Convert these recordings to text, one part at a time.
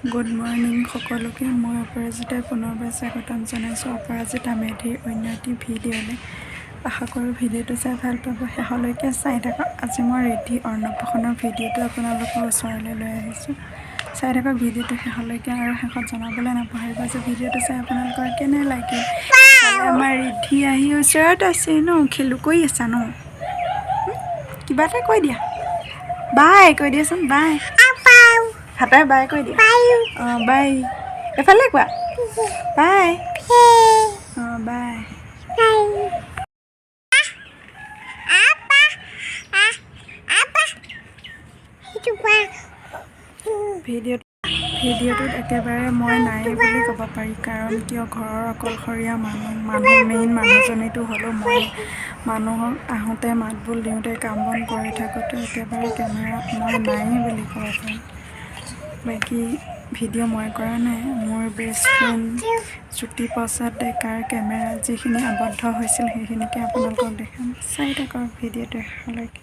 Good morning সকলোকে মই অপৰাজিতাই পুনৰবাৰ স্বাগতম জনাইছোঁ অপৰাজিতা মেধিৰ অন্য এটি ভিডিঅ'লৈ। আশা কৰোঁ ভিডিঅ'টো চাই ভাল পাব, শেষলৈকে চাই থাকক। আজি মই ৰেডি অন্নপ্ৰাশনৰ ভিডিঅ'টো আপোনালোকৰ ওচৰলৈ লৈ আহিছোঁ। চাই থাকক ভিডিঅ'টো শেষলৈকে, আৰু শেষত জনাবলৈ নাপাহৰিব যে ভিডিঅ'টো চাই আপোনালোকৰ কেনে লাগিল। আমাৰ ৰিদ্ধি আহি ওচৰত আছে ন, খেলো কৰি আছা ন, কিবা এটা কৈ দিয়া, বাই কৈ দিয়াচোন, বাই হাতাই বাই কৈ দিয়া। অঁ বাই, এফালে কোৱা বাই। অঁ বাই। ভিডিঅ'টোত একেবাৰে মই নাই বুলি ক'ব পাৰি, কাৰণ কিয় ঘৰৰ অকলশৰীয়া মেইন মানুহজনীতো হ'লেও মানুহক আহোঁতে মাতবোল দিওঁতে কাম বন কৰি থাকোঁতে একেবাৰে কেমেৰাত মই নাই বুলি ক'ব পাৰি। বাকী ভিডিঅ' মই কৰা নাই, মোৰ বেষ্ট ফ্ৰেণ্ড জ্যোতিপ্ৰসাদ ডেকাৰ কেমেৰাত যিখিনি আবদ্ধ হৈছিল সেইখিনিকে আপোনালোকক দেখাম। চাই থাকক ভিডিঅ'টো শেষলৈকে।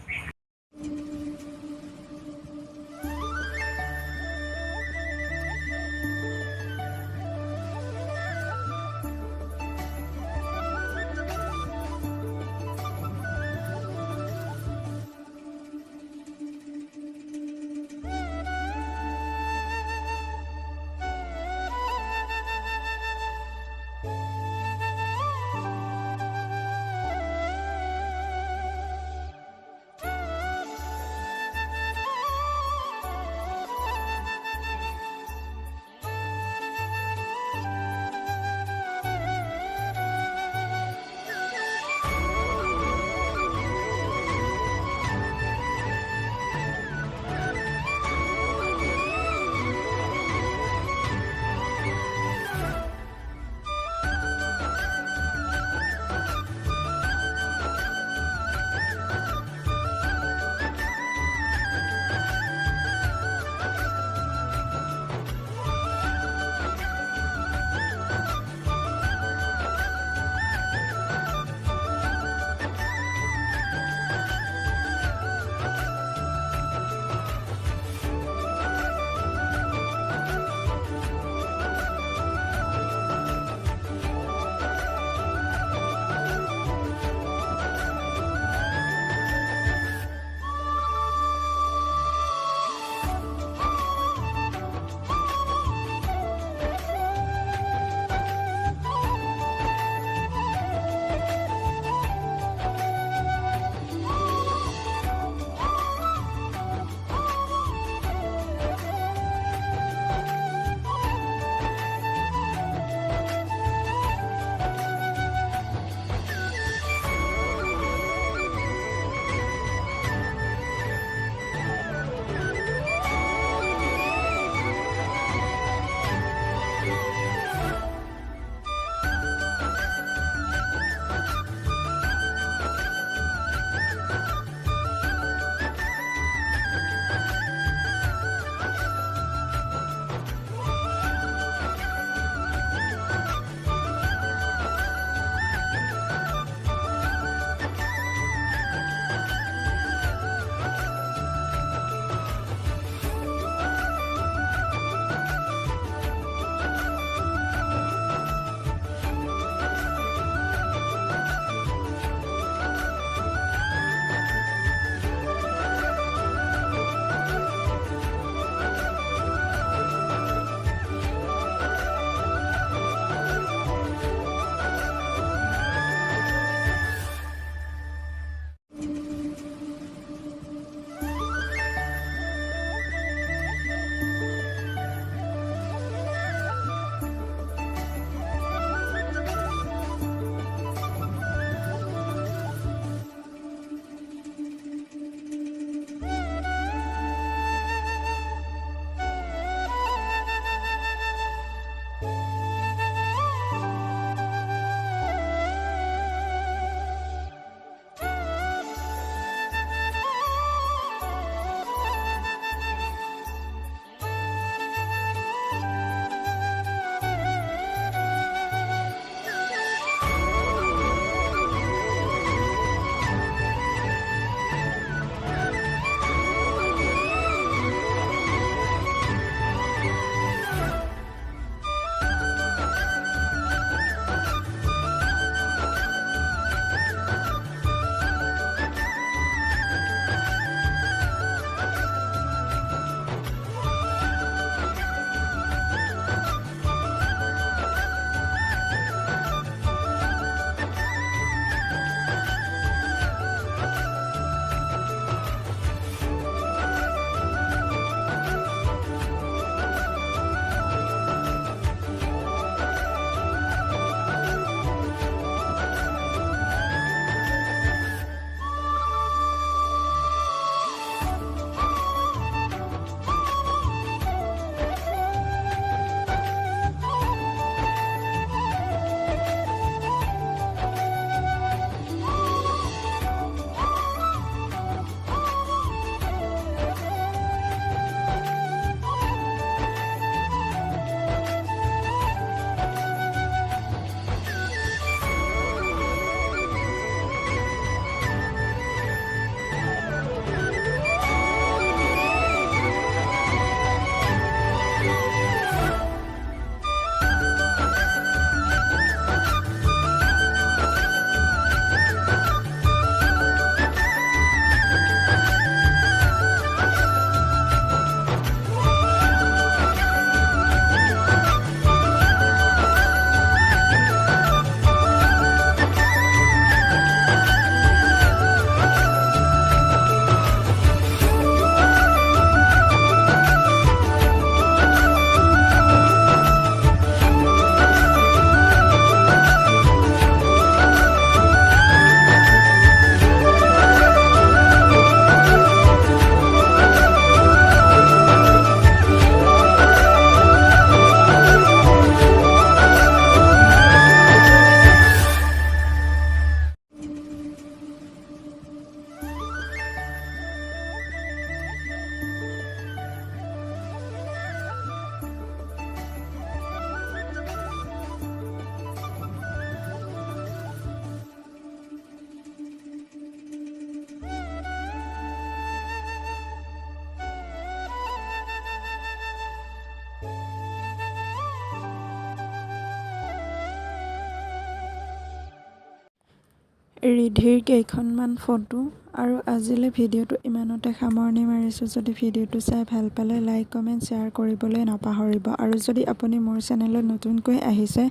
ৰিধিৰ কেইখনমান ফটো আৰু আজিলৈ ভিডিঅ'টো ইমানতে সামৰণি মাৰিছোঁ। যদি ভিডিঅ'টো চাই ভাল পালে লাইক কমেণ্ট শ্বেয়াৰ কৰিবলৈ নাপাহৰিব আৰু যদি আপুনি মোৰ চেনেলত নতুনকৈ আহিছে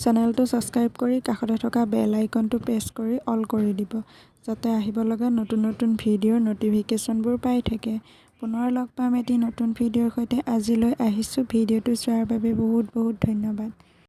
চেনেলটো ছাবস্ক্ৰাইব কৰি কাষতে থকা বেল আইকনটো প্ৰেছ কৰি অল কৰি দিব, যাতে আহিব লগা নতুন নতুন ভিডিঅ'ৰ ন'টিফিকেশ্যনবোৰ পাই থাকে। পুনৰ লগ পাম এটি নতুন ভিডিঅ'ৰ সৈতে। আজিলৈ আহিছোঁ। ভিডিঅ'টো চোৱাৰ বাবে বহুত বহুত ধন্যবাদ।